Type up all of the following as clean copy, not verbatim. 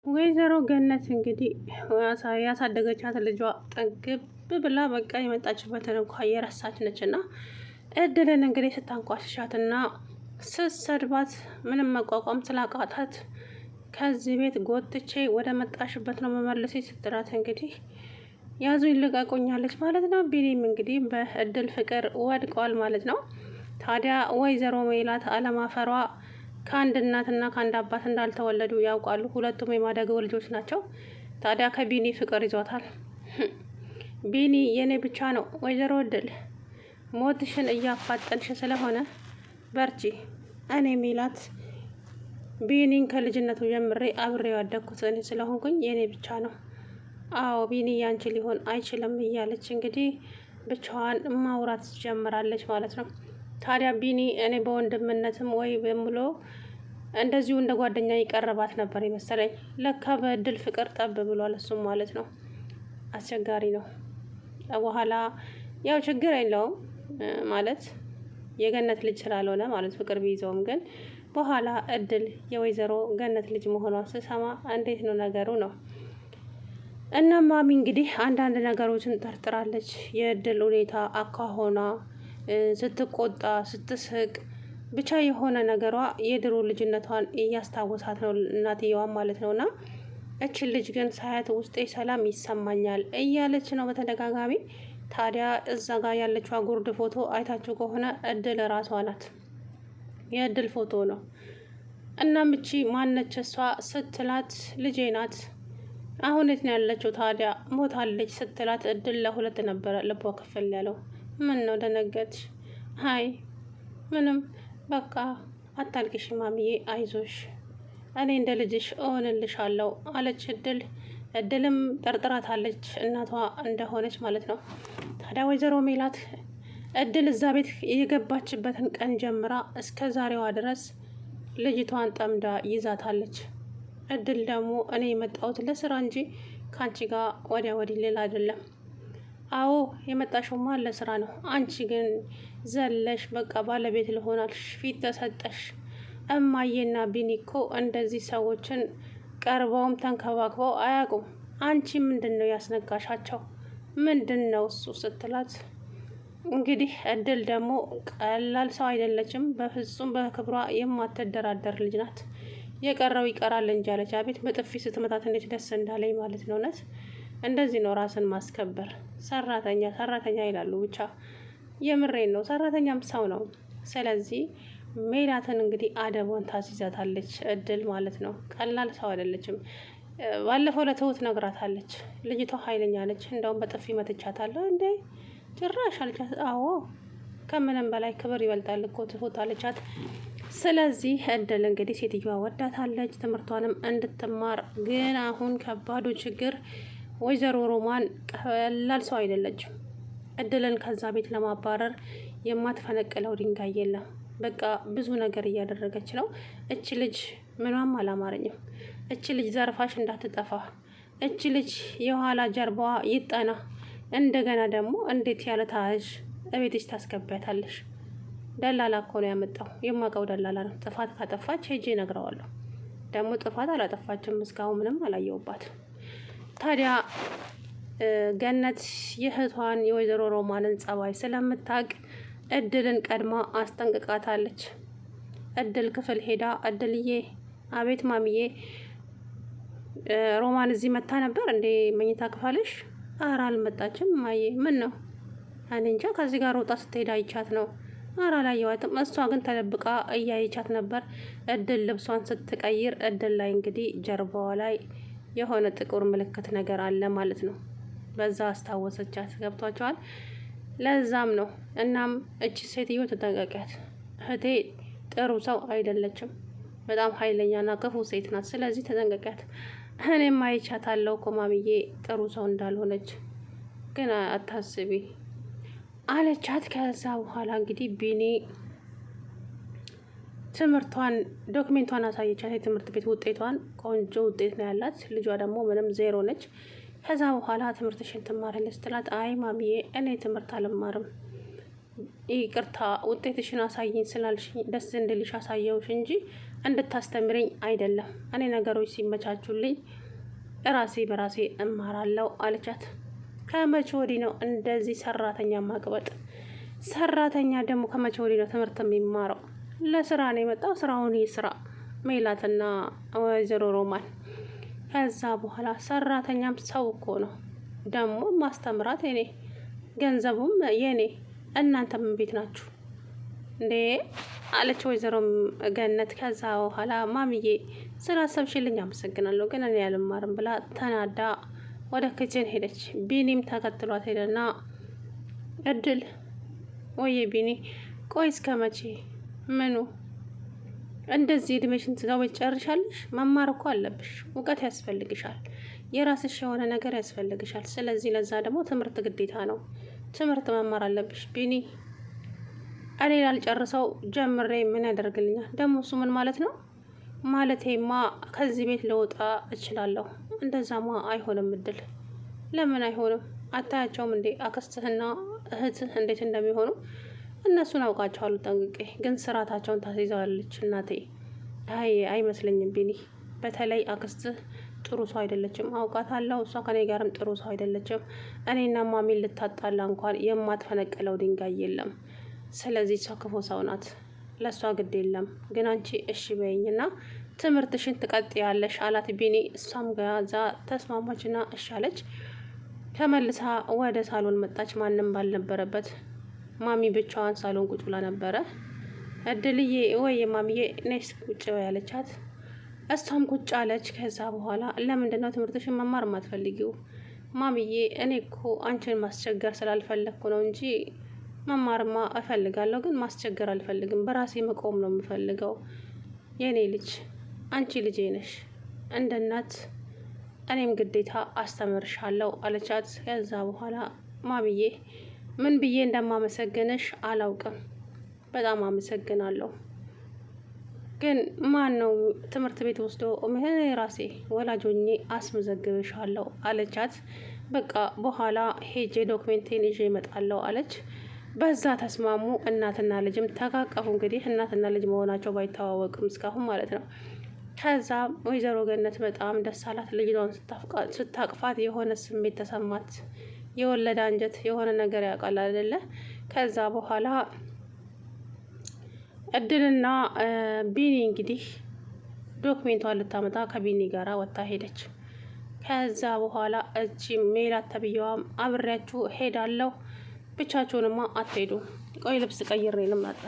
ወይዘሮ ገነት እንግዲህ ያሳደገቻት ልጇ ጠግብ ብላ በቃ የመጣችበትን እንኳ የረሳች ነች። እና እድልን እንግዲህ ስታንቋሽሻትና ስትሰድባት ምንም መቋቋም ስላቃታት ከዚህ ቤት ጎትቼ ወደ መጣሽበት ነው መመለሴ ስትላት እንግዲህ ያዙ ይልቀቁኛለች ማለት ነው። ቢኒም እንግዲህ በእድል ፍቅር ወድቋል ማለት ነው። ታዲያ ወይዘሮ ሜላት አለማፈሯ ከአንድ እናትና ከአንድ አባት እንዳልተወለዱ ያውቃሉ። ሁለቱም የማደጎ ልጆች ናቸው። ታዲያ ከቢኒ ፍቅር ይዟታል። ቢኒ የኔ ብቻ ነው። ወይዘሮ እድል ሞትሽን እያፋጠንሽ ስለሆነ በርቺ። እኔ ሜላት ቢኒን ከልጅነቱ ጀምሬ አብሬው ያደግኩት እኔ ስለሆንኩኝ የኔ ብቻ ነው። አዎ ቢኒ ያንቺ ሊሆን አይችልም እያለች እንግዲህ ብቻዋን ማውራት ጀምራለች ማለት ነው። ታዲያ ቢኒ እኔ በወንድምነትም ወይ በምሎ እንደዚሁ እንደ ጓደኛ ይቀርባት ነበር የመሰለኝ። ለካ በእድል ፍቅር ጠብ ብሏል እሱም ማለት ነው። አስቸጋሪ ነው። በኋላ ያው ችግር የለውም ማለት የገነት ልጅ ስላልሆነ ማለት ፍቅር ቢይዘውም ግን በኋላ እድል የወይዘሮ ገነት ልጅ መሆኗን ስሰማ እንዴት ነው ነገሩ ነው። እና ማሚ እንግዲህ አንዳንድ ነገሮችን ጠርጥራለች። የእድል ሁኔታ አካሆኗ፣ ስትቆጣ፣ ስትስቅ ብቻ የሆነ ነገሯ የድሮ ልጅነቷን እያስታወሳት ነው እናትየዋን ማለት ነው። እና እችን ልጅ ግን ሳያት ውስጤ ሰላም ይሰማኛል እያለች ነው በተደጋጋሚ። ታዲያ እዛ ጋር ያለችው ጉርድ ፎቶ አይታችሁ ከሆነ እድል ራሷ ናት። የእድል ፎቶ ነው። እናም እቺ ማነች እሷ ስትላት ልጄ ናት። አሁን የት ነው ያለችው ታዲያ? ሞታለች ስትላት እድል ለሁለት ነበረ ልቧ ክፍል ያለው። ምን ነው ደነገጥሽ? አይ ምንም በቃ አታልቅሽ ማሚዬ፣ አይዞሽ እኔ እንደ ልጅሽ እሆንልሻለሁ አለች እድል። እድልም ጠርጥራታለች እናቷ እንደሆነች ማለት ነው። ታዲያ ወይዘሮ ሜላት እድል እዛ ቤት የገባችበትን ቀን ጀምራ እስከ ዛሬዋ ድረስ ልጅቷን ጠምዳ ይዛታለች። እድል ደግሞ እኔ የመጣሁት ለስራ እንጂ ከአንቺ ጋር ወዲያ ወዲህ ሌላ አይደለም። አዎ የመጣሽውማ ለስራ ነው። አንቺ ግን ዘለሽ በቃ ባለቤት ልሆናልሽ ፊት ተሰጠሽ። እማዬና ቢኒ እኮ እንደዚህ ሰዎችን ቀርበውም ተንከባክበው አያውቁም። አንቺ ምንድን ነው ያስነጋሻቸው? ምንድን ነው እሱ ስትላት እንግዲህ እድል ደግሞ ቀላል ሰው አይደለችም። በፍጹም በክብሯ የማትደራደር ልጅ ናት። የቀረው ይቀራል እንጂ አለች። አቤት በጥፊ ስትመታት እንዴት ደስ እንዳለኝ ማለት ነው። እውነት እንደዚህ ነው ራስን ማስከበር። ሰራተኛ ሰራተኛ ይላሉ። ብቻ የምሬን ነው። ሰራተኛም ሰው ነው። ስለዚህ ሜላትን እንግዲህ አደቧን ታስይዛታለች እድል ማለት ነው። ቀላል ሰው አይደለችም። ባለፈው ለትሁት ነግራታለች። ልጅቷ ኃይለኛ ነች። እንደውም በጥፊ መትቻታለሁ እንዴ ጭራሽ አልቻት። አዎ ከምንም በላይ ክብር ይበልጣል እኮ ትሁት አለቻት። ስለዚህ እድል እንግዲህ ሴትዮዋ ወዳታለች ትምህርቷንም እንድትማር። ግን አሁን ከባዱ ችግር ወይዘሮ ሮማን ቀላል ሰው አይደለችም። እድልን ከዛ ቤት ለማባረር የማትፈነቅለው ድንጋይ የለም። በቃ ብዙ ነገር እያደረገች ነው። እች ልጅ ምኗም አላማረኝም። እች ልጅ ዘርፋሽ እንዳትጠፋ፣ እች ልጅ የኋላ ጀርባዋ ይጠና። እንደገና ደግሞ እንዴት ያለ ታዥ እቤትሽ ታስገቢያታለሽ? ደላላ እኮ ነው ያመጣው። የማውቀው ደላላ ነው። ጥፋት ካጠፋች ሄጄ እነግረዋለሁ። ደግሞ ጥፋት አላጠፋችም። እስካሁን ምንም አላየውባት። ታዲያ ገነት የእህቷን የወይዘሮ ሮማንን ጸባይ ስለምታውቅ እድልን ቀድማ አስጠንቅቃታለች። እድል ክፍል ሄዳ እድልዬ፣ አቤት ማሚዬ፣ ሮማን እዚህ መታ ነበር እንዴ መኝታ ክፍልሽ? ኧረ አልመጣችም ማዬ። ምን ነው? እኔ እንጃ ከዚህ ጋር ወጣ ስትሄድ አይቻት ነው። ኧረ አላየኋትም። እሷ ግን ተደብቃ እያየቻት ነበር። እድል ልብሷን ስትቀይር እድል ላይ እንግዲህ ጀርባዋ ላይ የሆነ ጥቁር ምልክት ነገር አለ ማለት ነው። በዛ አስታወሰቻት። ገብቷቸዋል። ለዛም ነው። እናም እቺ ሴትዮ ተጠንቀቂያት። እህቴ ጥሩ ሰው አይደለችም። በጣም ኃይለኛና ክፉ ሴት ናት። ስለዚህ ተጠንቀቂያት። እኔም አይቻታለሁ እኮ ማሚዬ ጥሩ ሰው እንዳልሆነች፣ ግን አታስቢ አለቻት። ከዛ በኋላ እንግዲህ ቢኒ ትምህርቷን ዶክሜንቷን አሳየቻት። የትምህርት ቤት ውጤቷን ቆንጆ ውጤት ነው ያላት። ልጇ ደግሞ ምንም ዜሮ ነች። ከዛ በኋላ ትምህርትሽን ትማሪያለሽ ስትላት አይ ማሚዬ እኔ ትምህርት አልማርም፣ ይቅርታ ውጤትሽን አሳይኝ ስላልሽኝ ደስ እንድልሽ አሳየውሽ እንጂ እንድታስተምረኝ አይደለም። እኔ ነገሮች ሲመቻቹልኝ ራሴ በራሴ እማራለሁ አለቻት። ከመቼ ወዲህ ነው እንደዚህ ሰራተኛ ማቅበጥ? ሰራተኛ ደግሞ ከመቼ ወዲህ ነው ትምህርት የሚማረው? ለስራ ነው የመጣው፣ ስራውን ይስራ ሜላትና ወይዘሮ ሮማን። ከዛ በኋላ ሰራተኛም ሰው እኮ ነው ደግሞ ማስተምራት የኔ ገንዘቡም የኔ። እናንተ ምን ቤት ናችሁ እንዴ አለች ወይዘሮ ገነት። ከዛ በኋላ ማሚዬ ስላሰብሽልኝ አመሰግናለሁ፣ ግን እኔ አልማርም ብላ ተናዳ ወደ ክችን ሄደች። ቢኒም ተከትሏት ሄደና እድል ወይዬ ቢኒ ቆይ እስከ መቼ? ምኑ እንደዚህ እድሜሽን ትጋበች ጨርሻለሽ? መማር እኮ አለብሽ፣ እውቀት ያስፈልግሻል፣ የራስሽ የሆነ ነገር ያስፈልግሻል። ስለዚህ ለዛ ደግሞ ትምህርት ግዴታ ነው፣ ትምህርት መማር አለብሽ ቢኒ። እኔ ላልጨርሰው ጀምሬ ምን ያደርግልኛል? ደግሞ እሱ ምን ማለት ነው? ማለቴማ ከዚህ ቤት ልወጣ እችላለሁ። እንደዛማ አይሆንም እድል። ለምን አይሆንም? አታያቸውም እንዴ አክስትህና እህትህ እንዴት እንደሚሆኑ? እነሱን አውቃቸዋለሁ ጠንቅቄ፣ ግን ስርዓታቸውን ታስይዘዋለች እናቴ። አይመስለኝም ቢኒ፣ በተለይ አክስትህ ጥሩ ሰው አይደለችም፣ አውቃታለሁ። እሷ ከኔ ጋርም ጥሩ ሰው አይደለችም። እኔና ማሚን ልታጣላ እንኳን የማትፈነቅለው ድንጋይ የለም። ስለዚህ እሷ ክፉ ሰው ናት፣ ለእሷ ግድ የለም። ግን አንቺ እሺ በይኝና ትምህርትሽን ትቀጥያለሽ አላት ቢኒ። እሷም ጋዛ ተስማማችና እሺ አለች። ተመልሳ ወደ ሳሎን መጣች፣ ማንም ባልነበረበት። ማሚ ብቻዋን ሳሎን ቁጭ ብላ ነበረ። እድልዬ ወይ ማሚዬ ነሽ ቁጭ በይ አለቻት። እሷም ቁጭ አለች። ከዛ በኋላ ለምንድን ነው ትምህርትሽን መማር የማትፈልጊው? ማሚዬ እኔ እኮ አንቺን ማስቸገር ስላልፈለግኩ ነው እንጂ መማርማ እፈልጋለሁ፣ ግን ማስቸገር አልፈልግም። በራሴ መቆም ነው የምፈልገው። የኔ ልጅ አንቺ ልጄ ነሽ፣ እንደ እናት እኔም ግዴታ አስተምርሻለሁ አለቻት። ከዛ በኋላ ማሚዬ ምን ብዬ እንደማመሰግንሽ አላውቅም፣ በጣም አመሰግናለሁ። ግን ማን ነው ትምህርት ቤት ወስዶ ራሴ ወላጆኜ አስመዘግብሻለሁ አለቻት። በቃ በኋላ ሄጄ ዶክሜንቴን ይዤ እመጣለሁ አለች። በዛ ተስማሙ። እናትና ልጅም ተቃቀፉ። እንግዲህ እናትና ልጅ መሆናቸው ባይተዋወቅም እስካሁን ማለት ነው። ከዛ ወይዘሮ ገነት በጣም ደስ አላት። ልጅቷን ስታቅፋት የሆነ ስሜት ተሰማት። የወለደ አንጀት የሆነ ነገር ያውቃል አይደለ? ከዛ በኋላ እድልና ቢኒ እንግዲህ ዶክሜንቷን ልታመጣ ከቢኒ ጋራ ወጥታ ሄደች። ከዛ በኋላ እቺ ሜላት ተብዬዋም አብሬያችሁ ሄዳለሁ፣ ብቻችሁንማ አትሄዱ፣ ቆይ ልብስ ቀይሬ ልምጣ።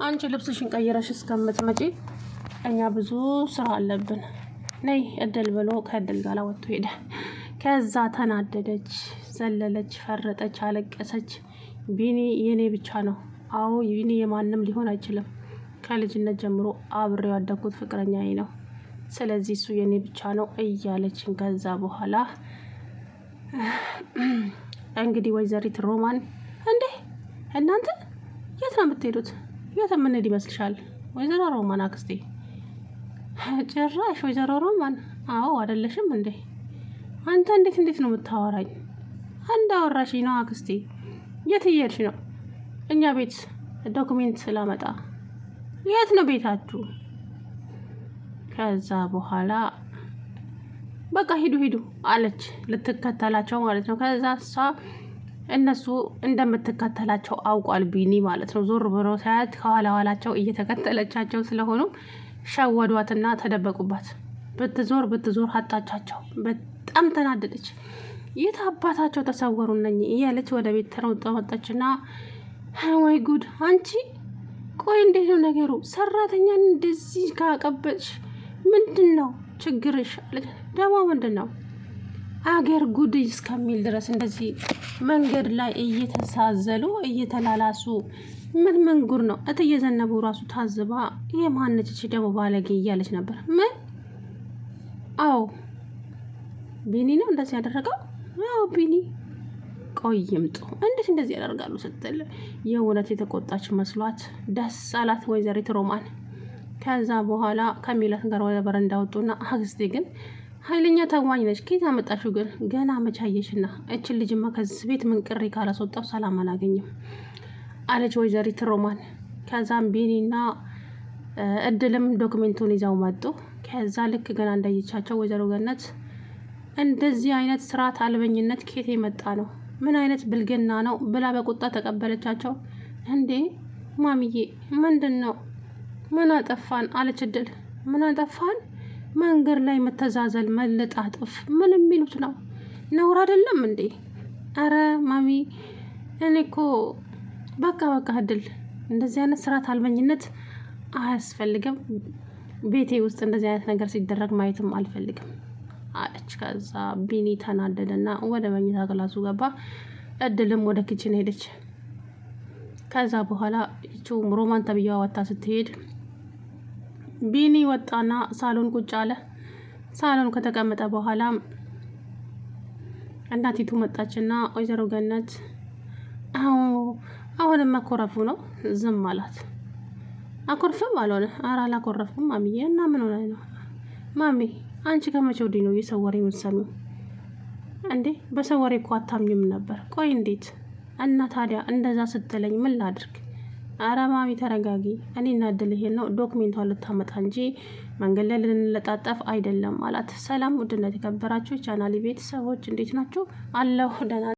አንቺ ልብስሽን ቀይረሽ እስከምትመጪ እኛ ብዙ ስራ አለብን፣ ነይ እድል ብሎ ከእድል ጋር ወጥቶ ሄደ። ከዛ ተናደደች፣ ዘለለች፣ ፈረጠች፣ አለቀሰች። ቢኒ የኔ ብቻ ነው። አዎ ቢኒ የማንም ሊሆን አይችልም። ከልጅነት ጀምሮ አብሬው ያደግኩት ፍቅረኛዬ ነው። ስለዚህ እሱ የኔ ብቻ ነው እያለችን ከዛ በኋላ እንግዲህ ወይዘሪት ሮማን እንዴ እናንተ የት ነው የምትሄዱት? የት የምንሄድ ይመስልሻል? ወይዘሮ ሮማን አክስቴ። ጭራሽ ወይዘሮ ሮማን? አዎ አይደለሽም እንዴ? አንተ እንዴት ነው የምታወራኝ? እንዳወራሽኝ ነው አክስቴ። የት እየሄድሽ ነው? እኛ ቤት ዶክሜንት ስላመጣ። የት ነው ቤታችሁ? ከዛ በኋላ በቃ ሂዱ አለች፣ ልትከተላቸው ማለት ነው። ከዛ እሷ እነሱ እንደምትከተላቸው አውቋል ቢኒ ማለት ነው። ዞር ብሎ ሳያት ከኋላ ኋላቸው እየተከተለቻቸው ስለሆኑ ሸወዷትና ተደበቁባት። ብትዞር አጣቻቸው። በጣም ተናደደች። የት አባታቸው ተሰወሩ ነኝ እያለች ወደ ቤት ተሮጣ መጣችና ወይ ጉድ አንቺ፣ ቆይ እንዴት ነው ነገሩ? ሰራተኛን እንደዚህ ካቀበልሽ ምንድን ነው ችግርሽ? ደግሞ ምንድን ነው አገር ጉድ እስከሚል ድረስ እንደዚህ መንገድ ላይ እየተሳዘሉ እየተላላሱ ምን ጉር ነው? እትዬ ዘነቡ ራሱ ታዝባ የማነች ደግሞ ባለጌ እያለች ነበር። ምን? አዎ ቢኒ ነው እንደዚህ ያደረገው። አዎ ቢኒ። ቆይ ይምጡ፣ እንዴት እንደዚህ ያደርጋሉ ስትል የእውነት የተቆጣች መስሏት ደስ አላት ወይዘሪት ሮማን። ከዛ በኋላ ከሚላት ጋር ወደ በረንዳ ወጡና አክስቴ ግን ኃይለኛ ታዋኝ ነች፣ ከየት አመጣሽው ግን? ገና መቻየሽና እችን ልጅማ ከዚህ ቤት ምን ቅሬ ካላስወጣው ሰላም አላገኝም አለች ወይዘሪት ሮማን። ከዛም ቢኒና እድልም ዶክሜንቱን ይዘው መጡ። ከዛ ልክ ገና እንዳየቻቸው ወይዘሮ ገነት እንደዚህ አይነት ስርዓት አልበኝነት ኬት የመጣ ነው? ምን አይነት ብልግና ነው ብላ በቁጣ ተቀበለቻቸው። እንዴ ማሚዬ ምንድን ነው? ምን አጠፋን አለች እድል። ምን አጠፋን? መንገድ ላይ መተዛዘል፣ መለጣጠፍ ምን የሚሉት ነው? ነውር አይደለም እንዴ? አረ ማሚ እኔ እኮ በቃ እድል እንደዚህ አይነት ስርዓት አልበኝነት አያስፈልግም። ቤቴ ውስጥ እንደዚህ አይነት ነገር ሲደረግ ማየትም አልፈልግም አለች። ከዛ ቢኒ ተናደደና ወደ መኝታ ክላሱ ገባ። እድልም ወደ ኪችን ሄደች። ከዛ በኋላ ይቺው ሮማን ተብያዋ ወጣ ስትሄድ ቢኒ ወጣና ሳሎን ቁጭ አለ። ሳሎን ከተቀመጠ በኋላ እናቲቱ መጣችና ወይዘሮ ገነት አሁንም መኮረፉ ነው? ዝም አላት። አኮርፍም አልሆነ። ኧረ አላኮረፍኩም ማሚዬ። እና ምን ሆነ ነው? ማሚ አንቺ ከመቼ ወዲህ ነው የሰው ወሬ የምትሰሚው እንዴ? በሰው ወሬ እኮ አታምኝም ነበር። ቆይ እንዴት? እና ታዲያ እንደዛ ስትለኝ ምን ላድርግ? ኧረ ማሚ ተረጋጊ። እኔ እናድል ይሄን ነው ዶክሜንቷን ልታመጣ እንጂ መንገድ ላይ ልንለጣጠፍ አይደለም አላት። ሰላም ውድነት የተከበራችሁ ቻናሊ ቤተሰቦች እንዴት ናችሁ? አለሁ ደህና